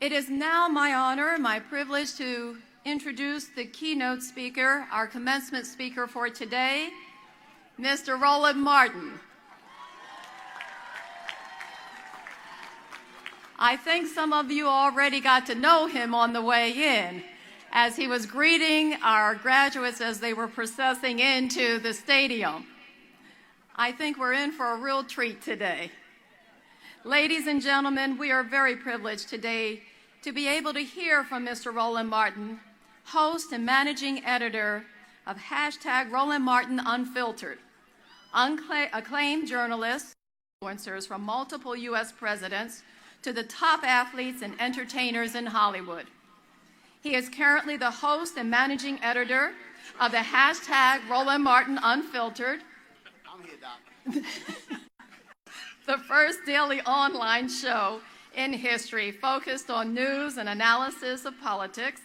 It is now my honor and my privilege to introduce the keynote speaker, our commencement speaker for today, Mr. Roland Martin. I think some of you already got to know him on the way in, as he was greeting our graduates as they were processing into the stadium. I think we're in for a real treat today. Ladies and gentlemen, we are very privileged today to be able to hear from Mr. Roland Martin, host and managing editor of #Roland Martin Unfiltered, acclaimed journalists, influencers from multiple U.S. presidents to the top athletes and entertainers in Hollywood. He is currently the host and managing editor of the #Roland Martin Unfiltered, I'm here, Doc. the first daily online show in history focused on news and analysis of politics,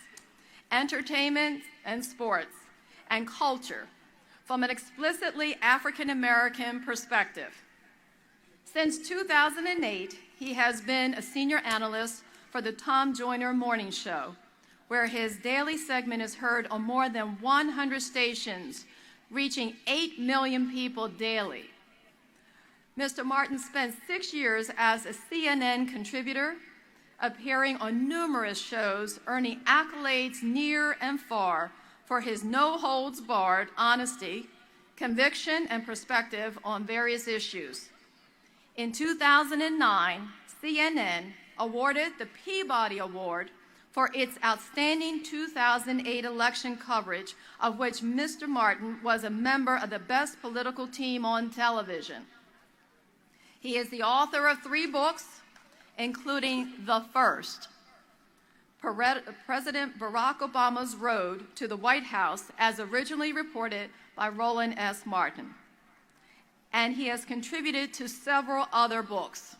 entertainment and sports, and culture from an explicitly African-American perspective. Since 2008, he has been a senior analyst for the Tom Joyner Morning Show, where his daily segment is heard on more than 100 stations, reaching 8 million people daily. Mr. Martin spent 6 years as a CNN contributor, appearing on numerous shows, earning accolades near and far for his no-holds-barred honesty, conviction, and perspective on various issues. In 2009, CNN awarded the Peabody Award for its outstanding 2008 election coverage, of which Mr. Martin was a member of the best political team on television. He is the author of 3 books, including the first, President Barack Obama's Road to the White House, as originally reported by Roland S. Martin. And he has contributed to several other books.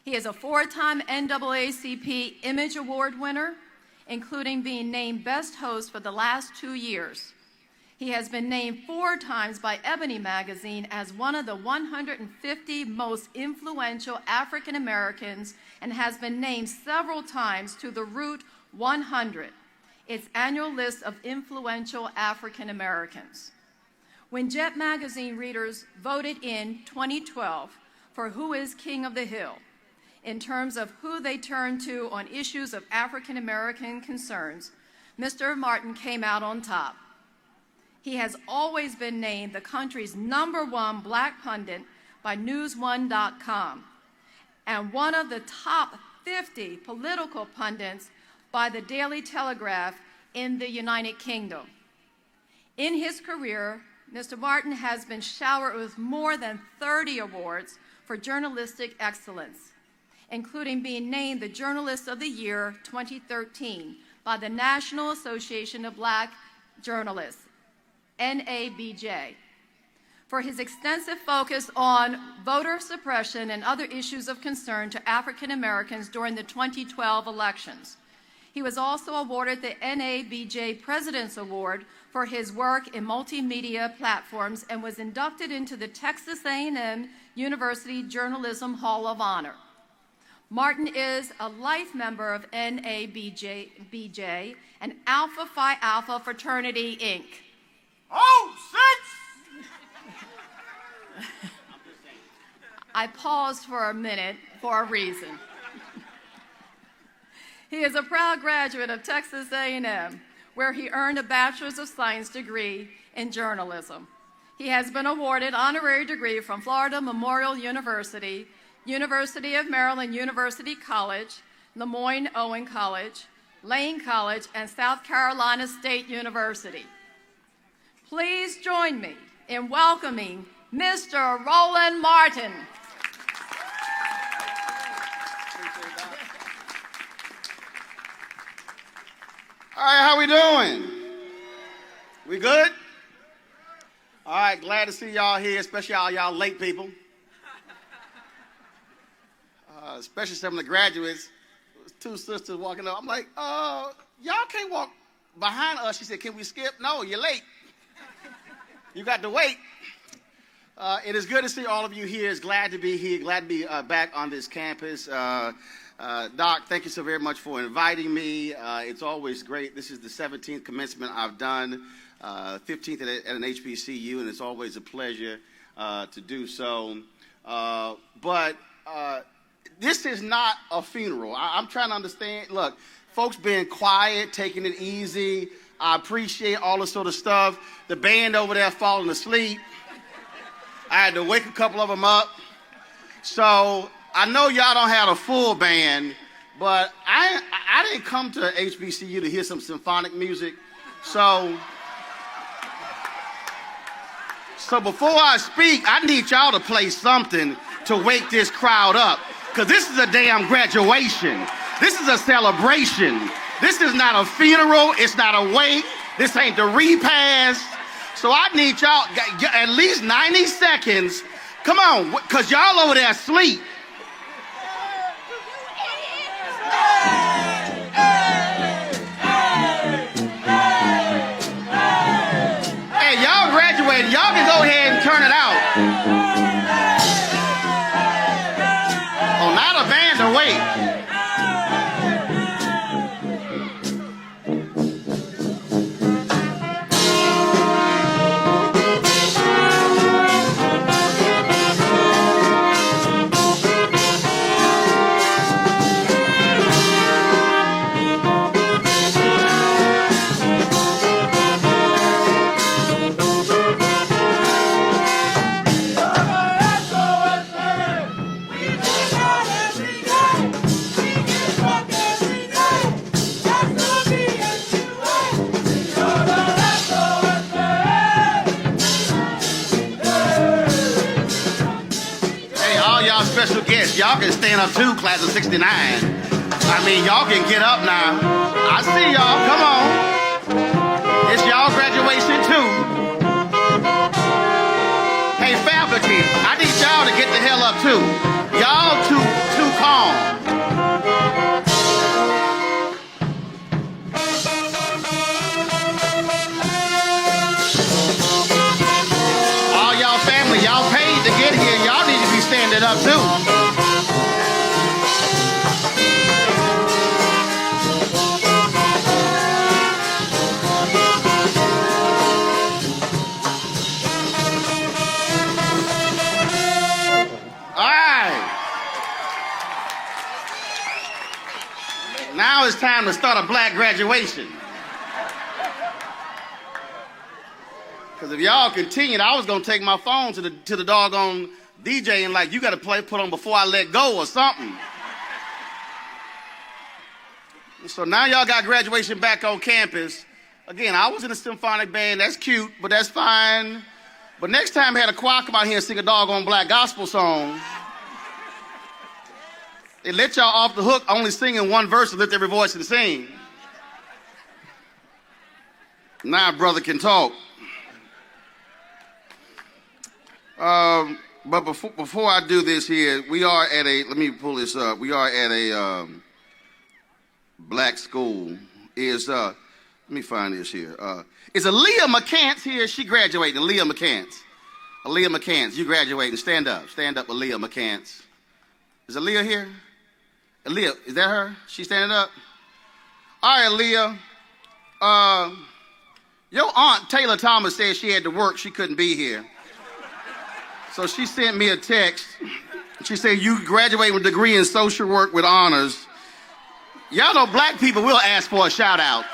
He is a 4-time NAACP Image Award winner, including being named Best Host for the last 2 years. He has been named 4 times by Ebony magazine as one of the 150 most influential African Americans and has been named several times to the Root 100, its annual list of influential African Americans. When Jet magazine readers voted in 2012 for Who is King of the Hill, in terms of who they turned to on issues of African American concerns, Mr. Martin came out on top. He has always been named the country's #1 black pundit by News1.com and one of the top 50 political pundits by the Daily Telegraph in the United Kingdom. In his career, Mr. Martin has been showered with more than 30 awards for journalistic excellence, including being named the Journalist of the Year 2013 by the National Association of Black Journalists, NABJ, for his extensive focus on voter suppression and other issues of concern to African Americans during the 2012 elections. He was also awarded the NABJ President's Award for his work in multimedia platforms and was inducted into the Texas A&M University Journalism Hall of Honor. Martin is a life member of NABJ and Alpha Phi Alpha Fraternity, Inc. Oh, 6! I paused for a minute for a reason. He is a proud graduate of Texas A&M, where he earned a Bachelor's of Science degree in journalism. He has been awarded honorary degree from Florida Memorial University, University of Maryland University College, Lemoyne Owen College, Lane College, and South Carolina State University. Please join me in welcoming Mr. Roland Martin. All right, how we doing? We good? All right, glad to see y'all here, especially all y'all late people. Especially some of the graduates. 2 sisters walking up. I'm like, y'all can't walk behind us. She said, can we skip? No, you're late. You got to wait. It is good to see all of you here. It's glad to be here, glad to be back on this campus. Doc, thank you so very much for inviting me. It's always great. This is the 17th commencement I've done, 15th at an HBCU, and it's always a pleasure to do so. But this is not a funeral. I'm trying to understand. Look, folks being quiet, taking it easy. I appreciate all this sort of stuff. The band over there falling asleep. I had to wake a couple of them up. So I know y'all don't have a full band, but I didn't come to HBCU to hear some symphonic music. So before I speak, I need y'all to play something to wake this crowd up, because this is a damn graduation. This is a celebration. This is not a funeral. It's not a wake. This ain't the repast. So I need y'all at least 90 seconds. Come on, because y'all over there asleep. Hey, y'all graduated. Y'all can go ahead and turn it out. Oh, not a band to wait. Special guests, y'all can stand up too, class of 69. I mean, y'all can get up now. I see y'all, come on. It's y'all graduation too. Hey, faculty, I need y'all to get the hell up too. Y'all too calm. All y'all family, y'all paid to get here. Y'all need to be standing up too. Now it's time to start a black graduation. Because if y'all continued, I was going to take my phone to the doggone DJ and like, you got to put on Before I Let Go or something. So now y'all got graduation back on campus. Again, I was in a symphonic band. That's cute, but that's fine. But next time I had a choir come out here and sing a doggone black gospel song. They let y'all off the hook only singing one verse and lift every voice and sing. Now brother can talk. But before I do this here, we are at a, let me pull this up. We are at a black school. Let me find this here. Is Aaliyah McCants here? She graduated. Aaliyah McCants. Aaliyah McCants, you graduating. Stand up, Aaliyah McCants. Is Aaliyah here? Aaliyah, is that her? She standing up? All right, Aaliyah. Your aunt, Taylor Thomas, said she had to work. She couldn't be here. So she sent me a text. She said, you graduate with a degree in social work with honors. Y'all know black people will ask for a shout out.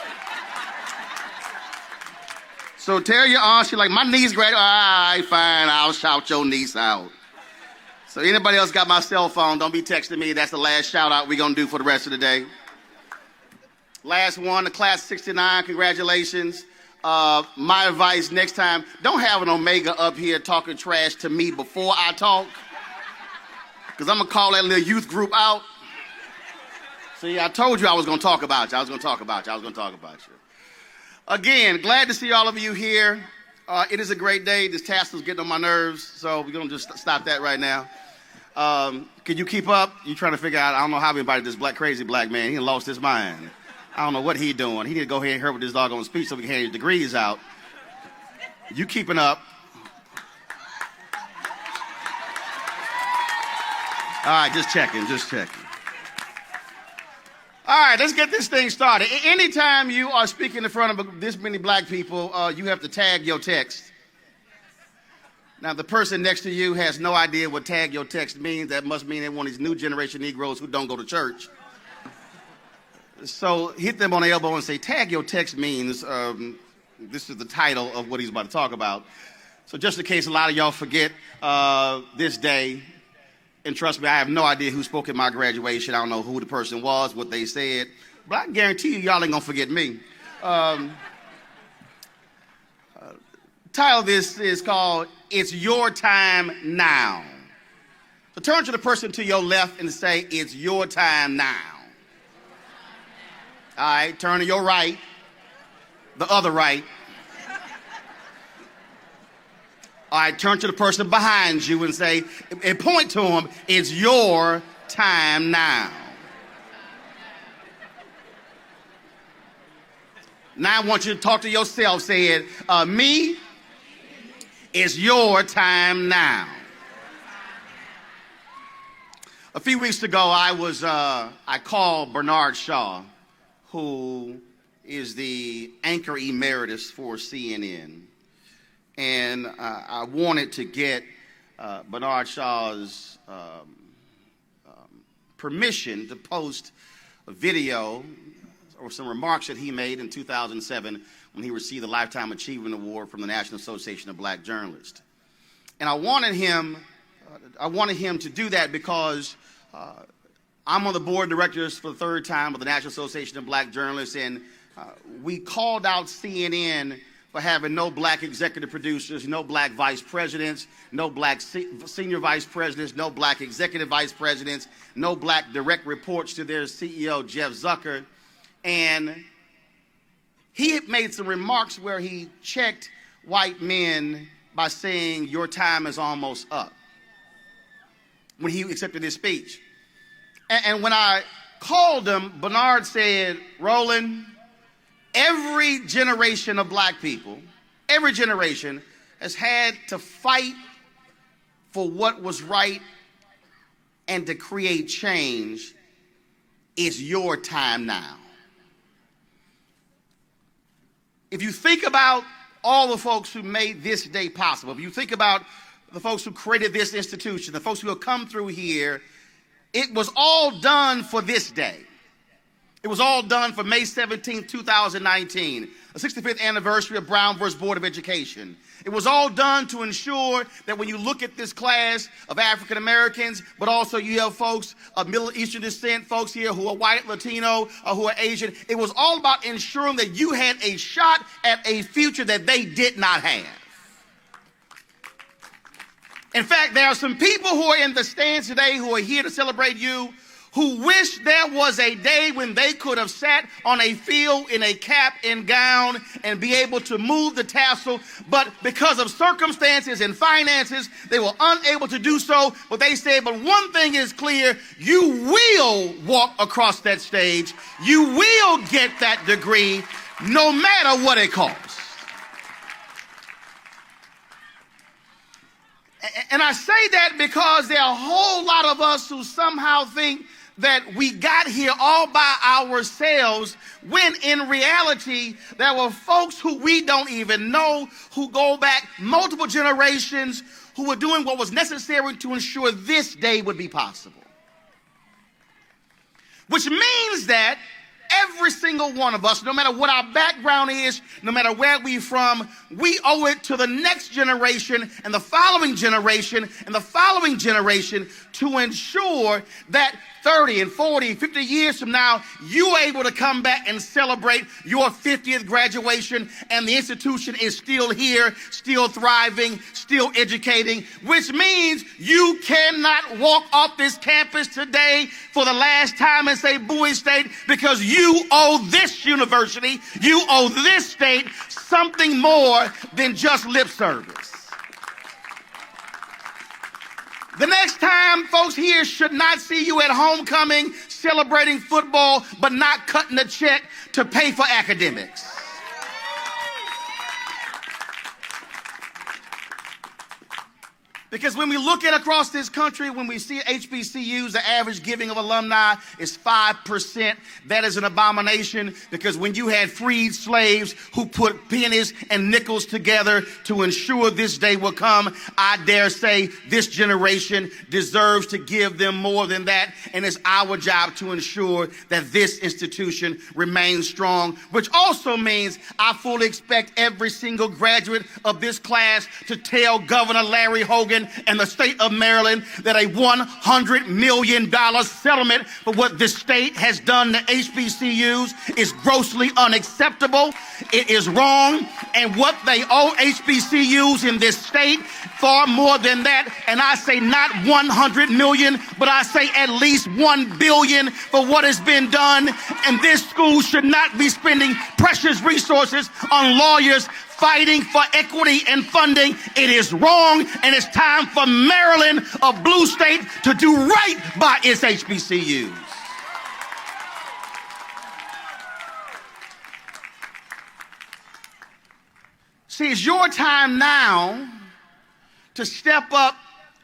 So tell your aunt, she's like, my niece graduated. All right, fine, I'll shout your niece out. So anybody else got my cell phone, don't be texting me. That's the last shout out we're going to do for the rest of the day. Last one, the class of 69, congratulations. My advice next time, don't have an Omega up here talking trash to me before I talk. Because I'm going to call that little youth group out. See, I told you I was going to talk about you. Again, glad to see all of you here. It is a great day. This tassel's getting on my nerves, so we're going to just stop that right now. Can you keep up? You trying to figure out, I don't know how we invited this crazy black man. He lost his mind. I don't know what he doing. He need to go ahead and hurry with this doggone speech so we can hand his degrees out. You keeping up. All right, just checking. All right, let's get this thing started. Anytime you are speaking in front of this many black people, you have to tag your text. Now, the person next to you has no idea what tag your text means. That must mean they're one of these new generation Negroes who don't go to church. So hit them on the elbow and say, tag your text means, this is the title of what he's about to talk about. So just in case a lot of y'all forget this day, and trust me, I have no idea who spoke at my graduation. I don't know who the person was, what they said, but I can guarantee you, y'all ain't gonna forget me. Title of this is called, It's Your Time Now. So turn to the person to your left and say, it's your time now. All right, turn to your right, the other right. All right, turn to the person behind you and say, and point to them, it's your time now. Now I want you to talk to yourself, say it, me, it's your time now. A few weeks ago, I called Bernard Shaw, who is the anchor emeritus for CNN. And I wanted to get Bernard Shaw's permission to post a video or some remarks that he made in 2007 when he received the Lifetime Achievement Award from the National Association of Black Journalists. And I wanted him to do that because I'm on the board of directors for the third time of the National Association of Black Journalists, and we called out CNN for having no black executive producers, no black vice presidents, no black senior vice presidents, no black executive vice presidents, no black direct reports to their CEO, Jeff Zucker. And he made some remarks where he checked white men by saying, your time is almost up, when he accepted his speech. And when I called him, Bernard said, Roland, every generation of black people, every generation has had to fight for what was right and to create change. It's your time now. If you think about all the folks who made this day possible, if you think about the folks who created this institution, the folks who have come through here, it was all done for this day. It was all done for May 17, 2019, the 65th anniversary of Brown versus Board of Education. It was all done to ensure that when you look at this class of African Americans, but also you have folks of Middle Eastern descent, folks here who are white, Latino, or who are Asian, it was all about ensuring that you had a shot at a future that they did not have. In fact, there are some people who are in the stands today who are here to celebrate you, who wish there was a day when they could have sat on a field in a cap and gown and be able to move the tassel, but because of circumstances and finances, they were unable to do so. But they said, but one thing is clear, you will walk across that stage, you will get that degree, no matter what it costs. And I say that because there are a whole lot of us who somehow think that we got here all by ourselves, when in reality, there were folks who we don't even know, who go back multiple generations, who were doing what was necessary to ensure this day would be possible. Which means that every single one of us, no matter what our background is, no matter where we're from, we owe it to the next generation and the following generation and the following generation to ensure that 30 and 40, 50 years from now, you're able to come back and celebrate your 50th graduation, and the institution is still here, still thriving, still educating, which means you cannot walk off this campus today for the last time and say Bowie State, because you owe this university, you owe this state something more than just lip service. The next time folks here should not see you at homecoming celebrating football but not cutting a check to pay for academics. Because when we look at across this country, when we see HBCUs, the average giving of alumni is 5%. That is an abomination, because when you had freed slaves who put pennies and nickels together to ensure this day will come, I dare say this generation deserves to give them more than that. And it's our job to ensure that this institution remains strong, which also means I fully expect every single graduate of this class to tell Governor Larry Hogan and the state of Maryland that a $100 million settlement for what the state has done to HBCUs is grossly unacceptable. It is wrong, and what they owe HBCUs in this state, far more than that. And I say not 100 million, but I say at least 1 billion for what has been done. And this school should not be spending precious resources on lawyers fighting for equity and funding. It is wrong, and it's time for Maryland, a blue state, to do right by its HBCUs. See, it's your time now to step up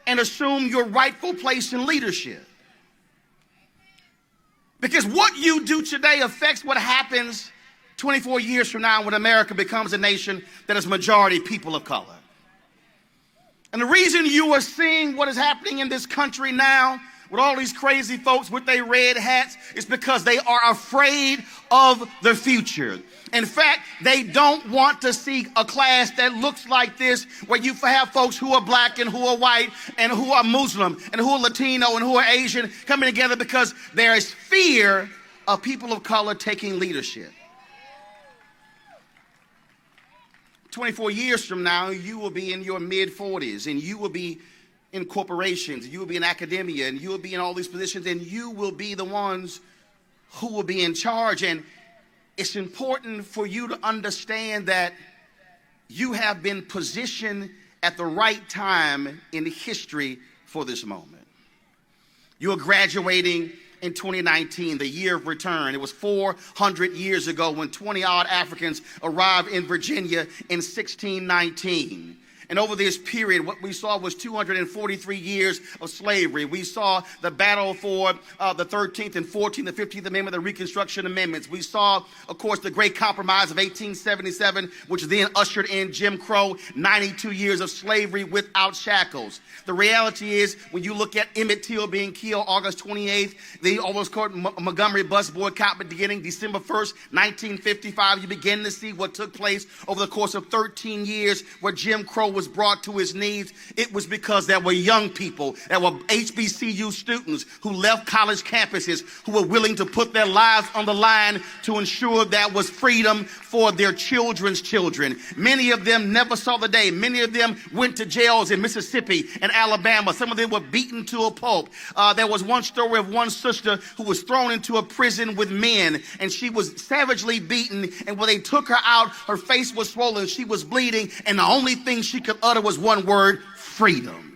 and assume your rightful place in leadership. Because what you do today affects what happens 24 years from now when America becomes a nation that is majority people of color. And the reason you are seeing what is happening in this country now with all these crazy folks with their red hats is because they are afraid of the future. In fact, they don't want to see a class that looks like this, where you have folks who are black and who are white and who are Muslim and who are Latino and who are Asian coming together, because there is fear of people of color taking leadership. 24 years from now, you will be in your mid-40s, and you will be in corporations, you will be in academia, and you will be in all these positions, and you will be the ones who will be in charge. And it's important for you to understand that you have been positioned at the right time in history for this moment. You are graduating in 2019, the year of return. It was 400 years ago when 20-odd Africans arrived in Virginia in 1619. And over this period, what we saw was 243 years of slavery. We saw the battle for the 13th and 14th and 15th Amendment, the Reconstruction Amendments. We saw, of course, the Great Compromise of 1877, which then ushered in Jim Crow, 92 years of slavery without shackles. The reality is, when you look at Emmett Till being killed August 28th, the almost called Montgomery bus boycott beginning December 1st, 1955, you begin to see what took place over the course of 13 years where Jim Crow was brought to his knees. It was because there were young people, there were HBCU students who left college campuses, who were willing to put their lives on the line to ensure there was freedom for their children's children. Many of them never saw the day. Many of them went to jails in Mississippi and Alabama. Some of them were beaten to a pulp. There was one story of one sister who was thrown into a prison with men, and she was savagely beaten, and when they took her out, her face was swollen, she was bleeding, and the only thing she could utter was one word: freedom.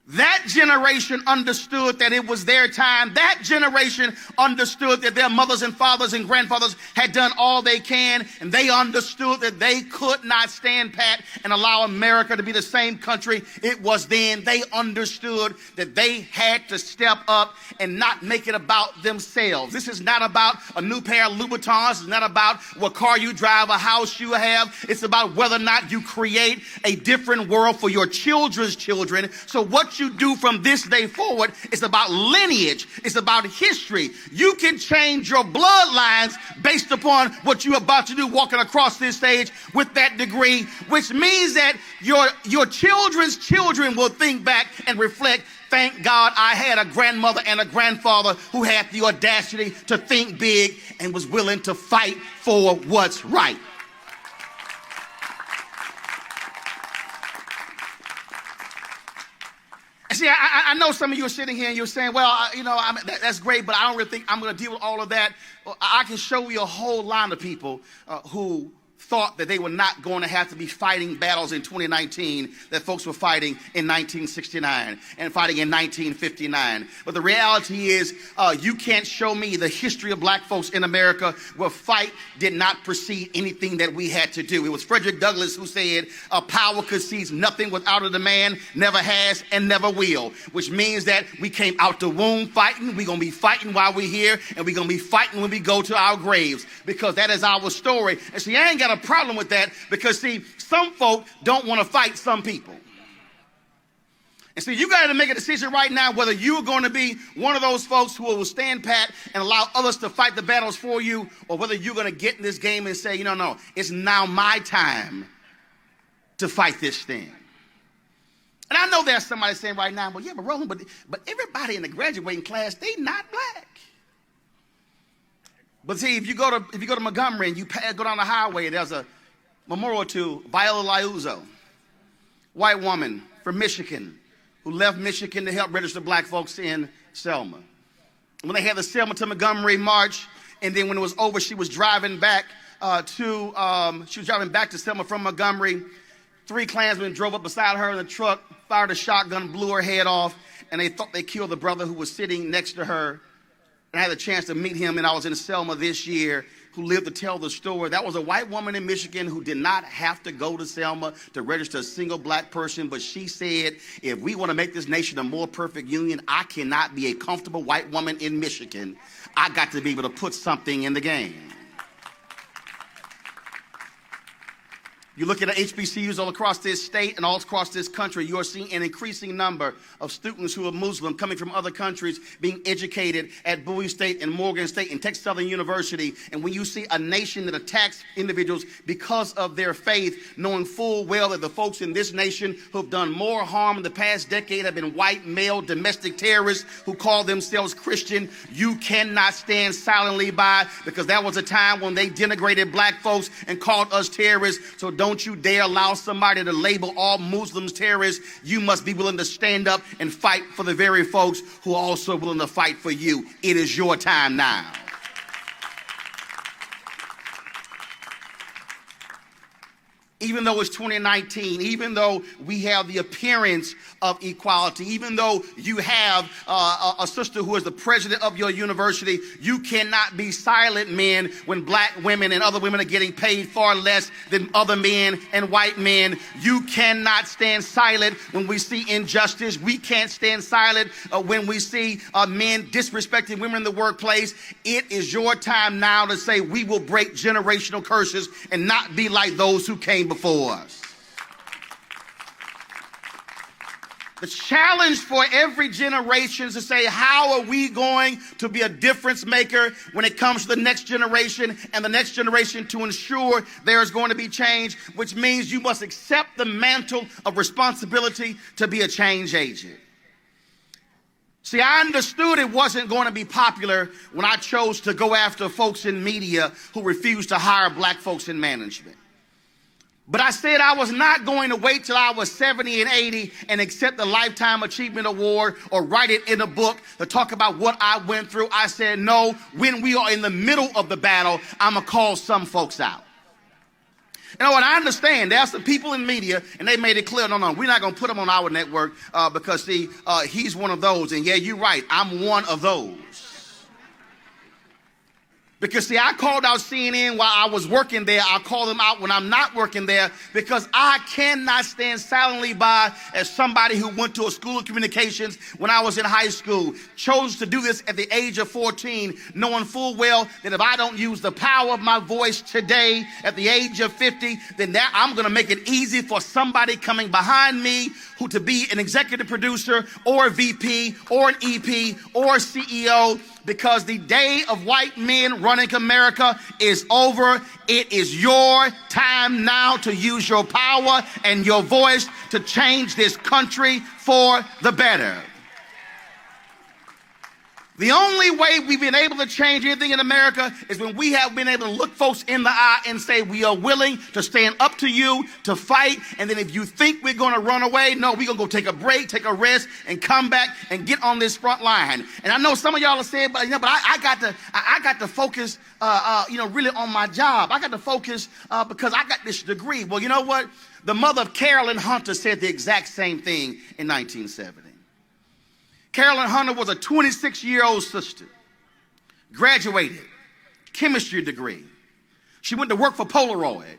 That generation understood that it was their time. That generation understood that their mothers and fathers and grandfathers had done all they can, and they understood that they could not stand pat and allow America to be the same country it was then. They understood that they had to step up and not make it about themselves. This is not about a new pair of Louboutins. It's not about what car you drive, a house you have. It's about whether or not you create a different world for your children's children. So what you do from this day forward is about lineage. It's about history. You can change your bloodlines based upon what you're about to do walking across this stage with that degree, which means that your children's children will think back and reflect, thank God I had a grandmother and a grandfather who had the audacity to think big and was willing to fight for what's right. See, I know some of you are sitting here and you're saying, well, that's great, but I don't really think I'm going to deal with all of that. Well, I can show you a whole line of people who thought that they were not going to have to be fighting battles in 2019 that folks were fighting in 1969 and fighting in 1959. But the reality is, you can't show me the history of black folks in America where fight did not precede anything that we had to do. It was Frederick Douglass who said, power concedes nothing without a demand, never has and never will, which means that we came out the womb fighting. We're going to be fighting while we're here, and we're going to be fighting when we go to our graves, because that is our story. And see, I ain't got a problem with that, because see, some folk don't want to fight some people. And so you got to make a decision right now whether you're going to be one of those folks who will stand pat and allow others to fight the battles for you, or whether you're going to get in this game and say, no, it's now my time to fight this thing. And I know there's somebody saying right now, well, yeah, but Roland, but everybody in the graduating class, they not black. But see, if you go to Montgomery and you go down the highway, there's a memorial to Viola Liuzzo, white woman from Michigan who left Michigan to help register black folks in Selma. When they had the Selma to Montgomery march, and then when it was over, she was driving back to Selma from Montgomery. 3 Klansmen drove up beside her in the truck, fired a shotgun, blew her head off, and they thought they killed the brother who was sitting next to her. And I had a chance to meet him, and I was in Selma this year, who lived to tell the story. That was a white woman in Michigan who did not have to go to Selma to register a single black person, but she said, if we want to make this nation a more perfect union, I cannot be a comfortable white woman in Michigan. I got to be able to put something in the game. You look at the HBCUs all across this state and all across this country, you are seeing an increasing number of students who are Muslim coming from other countries being educated at Bowie State and Morgan State and Texas Southern University. And when you see a nation that attacks individuals because of their faith, knowing full well that the folks in this nation who have done more harm in the past decade have been white, male, domestic terrorists who call themselves Christian, you cannot stand silently by, because that was a time when they denigrated black folks and called us terrorists. So don't you dare allow somebody to label all Muslims terrorists. You must be willing to stand up and fight for the very folks who are also willing to fight for you. It is your time now. Even though it's 2019, even though we have the appearance of equality, even though you have a sister who is the president of your university, you cannot be silent, men, when black women and other women are getting paid far less than other men and white men. You cannot stand silent when we see injustice. We can't stand silent when we see men disrespecting women in the workplace. It is your time now to say we will break generational curses and not be like those who came before us. The challenge for every generation is to say, how are we going to be a difference maker when it comes to the next generation and the next generation, to ensure there is going to be change, which means you must accept the mantle of responsibility to be a change agent. See, I understood it wasn't going to be popular when I chose to go after folks in media who refused to hire black folks in management. But I said I was not going to wait till I was 70 and 80 and accept the Lifetime Achievement Award or write it in a book to talk about what I went through. I said, no, when we are in the middle of the battle, I'm going to call some folks out. You know what? I understand there are some people in media, and they made it clear, no, we're not going to put him on our network because, see, he's one of those. And yeah, you're right. I'm one of those. Because, see, I called out CNN while I was working there. I call them out when I'm not working there, because I cannot stand silently by as somebody who went to a school of communications when I was in high school, chose to do this at the age of 14, knowing full well that if I don't use the power of my voice today at the age of 50, then that I'm going to make it easy for somebody coming behind me who to be an executive producer or a VP or an EP or a CEO, because the day of white men running America is over. It is your time now to use your power and your voice to change this country for the better. The only way we've been able to change anything in America is when we have been able to look folks in the eye and say, we are willing to stand up to you, to fight. And then if you think we're going to run away, no, we're going to go take a break, take a rest, and come back and get on this front line. And I know some of y'all are saying, but I got to focus, really on my job. I got to focus because I got this degree. Well, you know what? The mother of Carolyn Hunter said the exact same thing in 1970. Carolyn Hunter was a 26-year-old sister, graduated, chemistry degree. She went to work for Polaroid.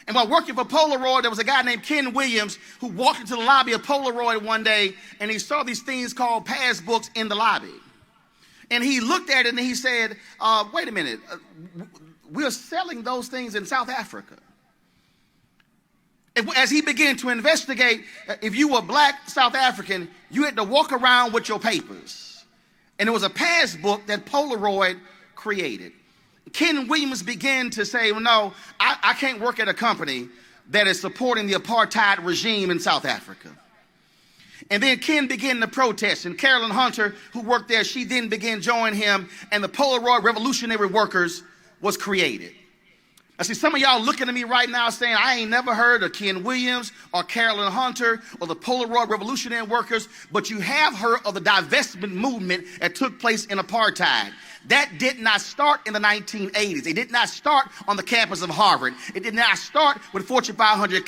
And while working for Polaroid, there was a guy named Ken Williams who walked into the lobby of Polaroid one day, and he saw these things called passbooks in the lobby. And he looked at it and he said, wait a minute, we're selling those things in South Africa. As he began to investigate, if you were black South African, you had to walk around with your papers. And it was a passbook that Polaroid created. Ken Williams began to say, well, no, I can't work at a company that is supporting the apartheid regime in South Africa. And then Ken began to protest, and Carolyn Hunter, who worked there, she then began joining him, and the Polaroid Revolutionary Workers was created. I see some of y'all looking at me right now saying, I ain't never heard of Ken Williams or Carolyn Hunter or the Polaroid Revolutionary Workers, but you have heard of the divestment movement that took place in apartheid. That did not start in the 1980s. It did not start on the campus of Harvard. It did not start with Fortune 500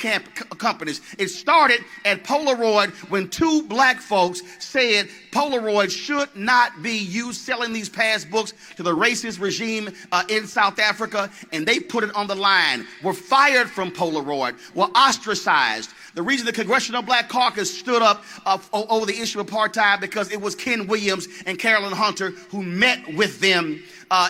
companies. It started at Polaroid when two black folks said Polaroid should not be used selling these passbooks to the racist regime in South Africa, and they put it on the line. Were fired from Polaroid, were ostracized. The reason the Congressional Black Caucus stood up over the issue of apartheid because it was Ken Williams and Carolyn Hunter who met with them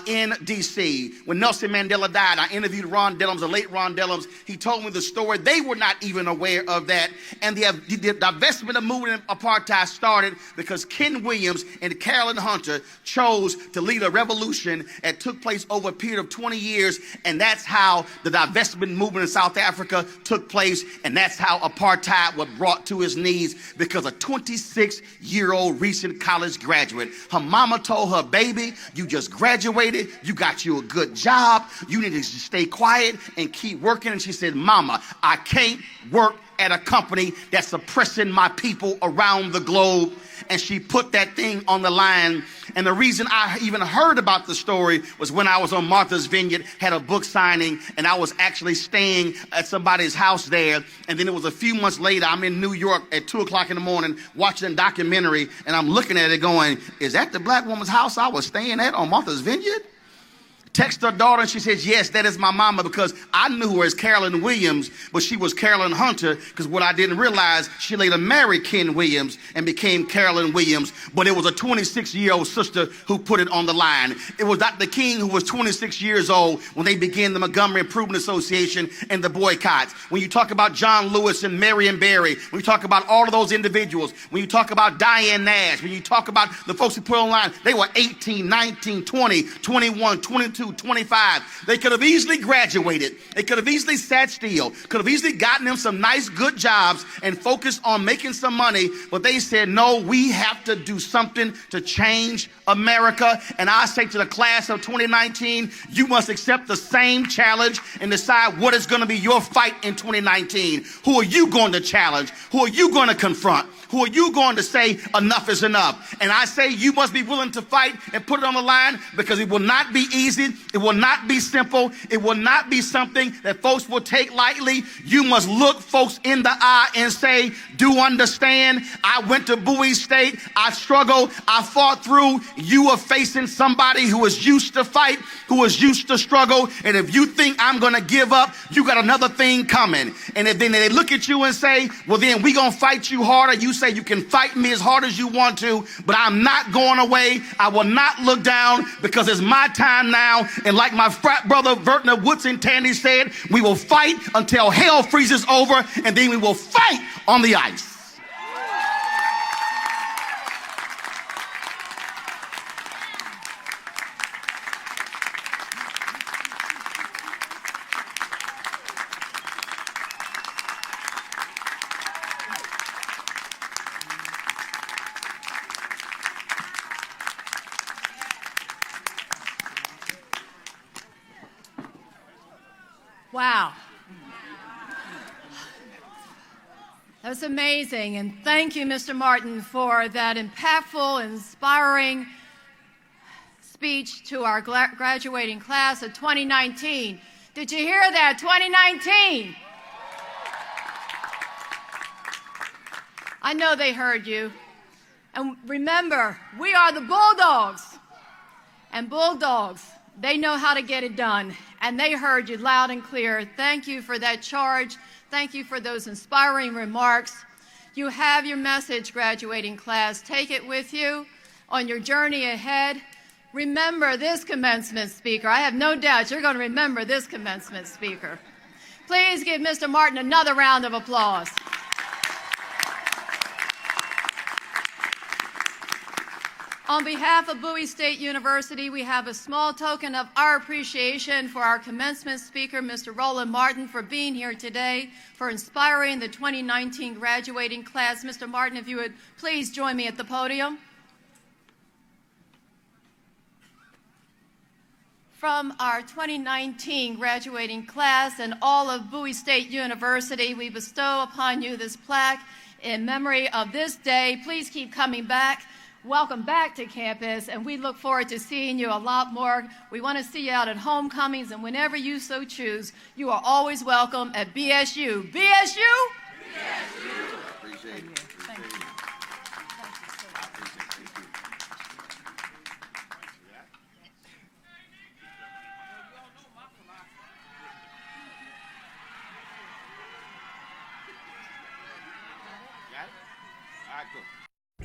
in D.C. When Nelson Mandela died, I interviewed Ron Dellums, the late Ron Dellums. He told me the story. They were not even aware of that. And the divestment of movement of apartheid started because Ken Williams and Carolyn Hunter chose to lead a revolution that took place over a period of 20 years. And that's how the divestment movement in South Africa took place. And that's how apartheid was brought to its knees because a 26-year-old recent college graduate, her mama told her, baby, you just graduated. You got you a good job. You need to stay quiet and keep working. And she said, Mama, I can't work at a company that's suppressing my people around the globe. And she put that thing on the line. And the reason I even heard about the story was when I was on Martha's Vineyard, had a book signing, and I was actually staying at somebody's house there. And then it was a few months later, I'm in New York at 2 o'clock in the morning watching a documentary, and I'm looking at it going, is that the black woman's house I was staying at on Martha's Vineyard? Text her daughter, and she says, yes, that is my mama, because I knew her as Carolyn Williams, but she was Carolyn Hunter, because what I didn't realize, she later married Ken Williams and became Carolyn Williams, but it was a 26-year-old sister who put it on the line. It was Dr. King, who was 26 years old when they began the Montgomery Improvement Association and the boycotts. When you talk about John Lewis and Marion Barry, when you talk about all of those individuals, when you talk about Diane Nash, when you talk about the folks who put online, they were 18, 19, 20, 21, 22, 25. They could have easily graduated. They could have easily sat still, could have easily gotten them some nice, good jobs and focused on making some money. But they said, no, we have to do something to change America. And I say to the class of 2019, you must accept the same challenge and decide what is going to be your fight in 2019. Who are you going to challenge? Who are you going to confront? Who are you going to say enough is enough? And I say you must be willing to fight and put it on the line, because it will not be easy. It will not be simple. It will not be something that folks will take lightly. You must look folks in the eye and say, do understand, I went to Bowie State. I struggled. I fought through. You are facing somebody who is used to fight, who is used to struggle. And if you think I'm going to give up, you got another thing coming. And if then they look at you and say, well, then we going to fight you harder. You say, you can fight me as hard as you want to, but I'm not going away. I will not look down, because it's my time now. And like my frat brother Vertner Woodson Tandy said, we will fight until hell freezes over, and then we will fight on the ice. Wow. That was amazing, and thank you, Mr. Martin, for that impactful, inspiring speech to our graduating class of 2019. Did you hear that? 2019. I know they heard you. And remember, we are the Bulldogs. And Bulldogs, they know how to get it done. And they heard you loud and clear. Thank you for that charge. Thank you for those inspiring remarks. You have your message, graduating class. Take it with you on your journey ahead. Remember this commencement speaker. I have no doubt you're going to remember this commencement speaker. Please give Mr. Martin another round of applause. On behalf of Bowie State University, we have a small token of our appreciation for our commencement speaker, Mr. Roland Martin, for being here today, for inspiring the 2019 graduating class. Mr. Martin, if you would please join me at the podium. From our 2019 graduating class and all of Bowie State University, we bestow upon you this plaque in memory of this day. Please keep coming back. Welcome back to campus, and we look forward to seeing you a lot more. We want to see you out at homecomings, and whenever you so choose, you are always welcome at BSU. BSU? BSU! Appreciate it. Thank you.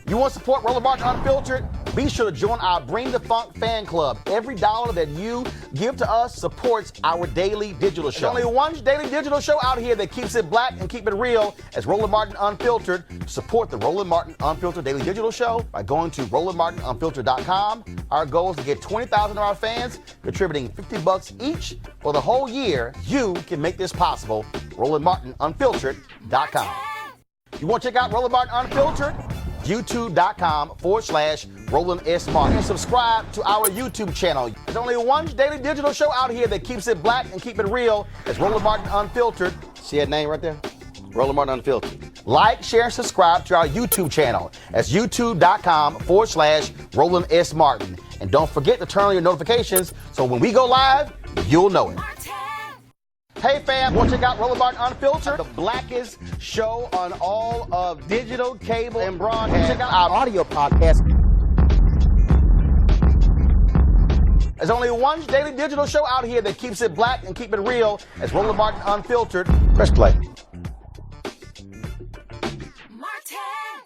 You want to support Roland Martin Unfiltered? Be sure to join our Bring the Funk fan club. Every dollar that you give to us supports our daily digital show. There's only one daily digital show out here that keeps it black and keep it real as Roland Martin Unfiltered. Support the Roland Martin Unfiltered daily digital show by going to RolandMartinUnfiltered.com. Our goal is to get 20,000 of our fans contributing $50 each for the whole year. You can make this possible. RolandMartinUnfiltered.com. You want to check out Roland Martin Unfiltered? YouTube.com/Roland S. Martin. And subscribe to our YouTube channel. There's only one daily digital show out here that keeps it black and keep it real. It's Roland Martin Unfiltered. See that name right there? Roland Martin Unfiltered. Like, share, and subscribe to our YouTube channel. That's YouTube.com/Roland S. Martin. And don't forget to turn on your notifications so when we go live, you'll know it. Hey fam, want to check out Roland Martin Unfiltered? The blackest show on all of digital, cable, and broadcast. Check out our audio podcast. There's only one daily digital show out here that keeps it black and keep it real. It's Roland Martin Unfiltered. Press play. Martin.